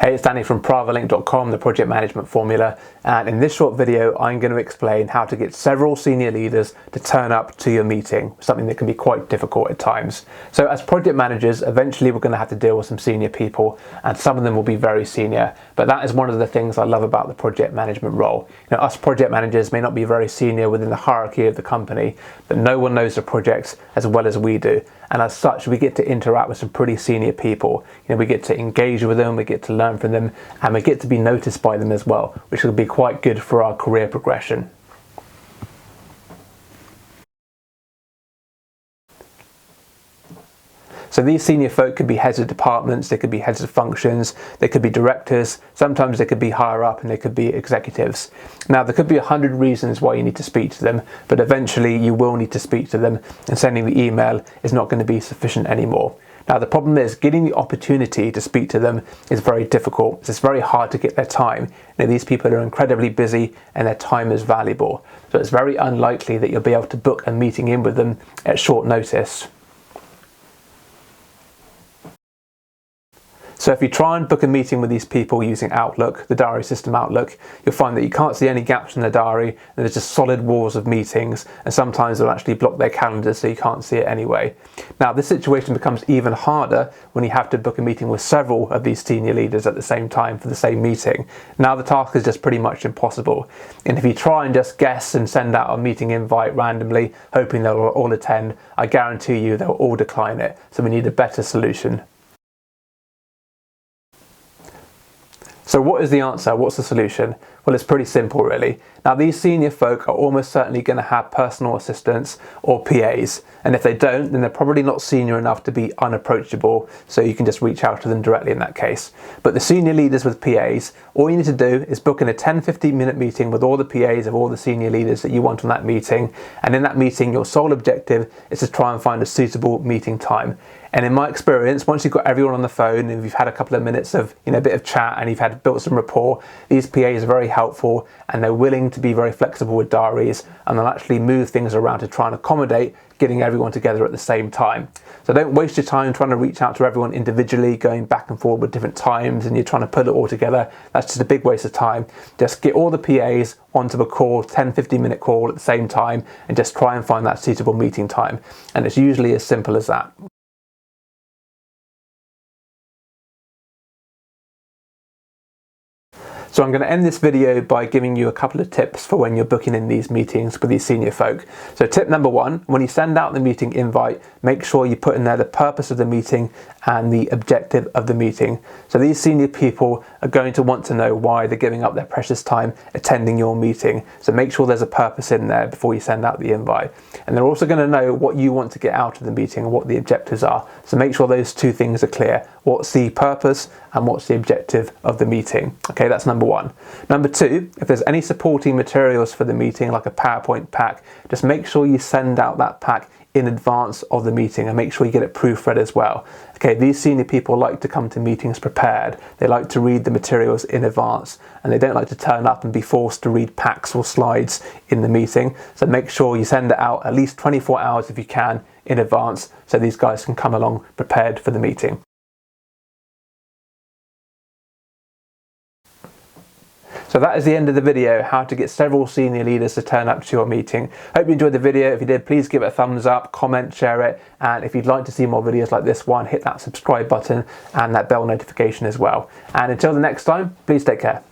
Hey, it's Danny from Pravalink.com, the project management formula, and in this short video I'm going to explain how to get several senior leaders to turn up to your meeting, something that can be quite difficult at times. So as project managers, eventually we're going to have to deal with some senior people, and some of them will be very senior, but that is one of the things I love about the project management role. You know, us project managers may not be very senior within the hierarchy of the company, but no one knows the projects as well as we do. And as such, we get to interact with some pretty senior people. You know, we get to engage with them, we get to learn from them, and we get to be noticed by them as well, which will be quite good for our career progression. So these senior folk could be heads of departments, they could be heads of functions, they could be directors, sometimes they could be higher up and they could be executives. Now there could be 100 reasons why you need to speak to them, but eventually you will need to speak to them, and sending the email is not going to be sufficient anymore. Now the problem is getting the opportunity to speak to them is very difficult. It's very hard to get their time. You know, these people are incredibly busy and their time is valuable. So it's very unlikely that you'll be able to book a meeting in with them at short notice. So if you try and book a meeting with these people using Outlook, the diary system Outlook, you'll find that you can't see any gaps in the diary, and there's just solid walls of meetings, and sometimes they'll actually block their calendars so you can't see it anyway. Now this situation becomes even harder when you have to book a meeting with several of these senior leaders at the same time for the same meeting. Now the task is just pretty much impossible. And if you try and just guess and send out a meeting invite randomly, hoping they'll all attend, I guarantee you they'll all decline it. So we need a better solution. So what is the answer? What's the solution? Well, it's pretty simple really. Now these senior folk are almost certainly going to have personal assistants or PAs, and if they don't, then they're probably not senior enough to be unapproachable, so you can just reach out to them directly in that case. But the senior leaders with PAs, all you need to do is book in a 10-15 minute meeting with all the PAs of all the senior leaders that you want on that meeting, and in that meeting your sole objective is to try and find a suitable meeting time. And in my experience, once you've got everyone on the phone and you've had a couple of minutes of, a bit of chat and you've had built some rapport, these PAs are very helpful and they're willing to be very flexible with diaries, and they'll actually move things around to try and accommodate getting everyone together at the same time. So don't waste your time trying to reach out to everyone individually, going back and forward with different times, and you're trying to put it all together. That's just a big waste of time. Just get all the PAs onto a call, 10-15 minute call at the same time, and just try and find that suitable meeting time. And it's usually as simple as that. So I'm going to end this video by giving you a couple of tips for when you're booking in these meetings with these senior folk. So tip number one, when you send out the meeting invite, make sure you put in there the purpose of the meeting and the objective of the meeting. So these senior people are going to want to know why they're giving up their precious time attending your meeting. So make sure there's a purpose in there before you send out the invite. And they're also going to know what you want to get out of the meeting and what the objectives are. So make sure those two things are clear. What's the purpose and what's the objective of the meeting? Okay, that's number one. Number two, if there's any supporting materials for the meeting, like a PowerPoint pack, just make sure you send out that pack in advance of the meeting and make sure you get it proofread as well. Okay, these senior people like to come to meetings prepared. They like to read the materials in advance, and they don't like to turn up and be forced to read packs or slides in the meeting. So make sure you send it out at least 24 hours if you can in advance, so these guys can come along prepared for the meeting. So that is the end of the video, how to get several senior leaders to turn up to your meeting. Hope you enjoyed the video. If you did, please give it a thumbs up, comment, share it. And if you'd like to see more videos like this one, hit that subscribe button and that bell notification as well. And until the next time, please take care.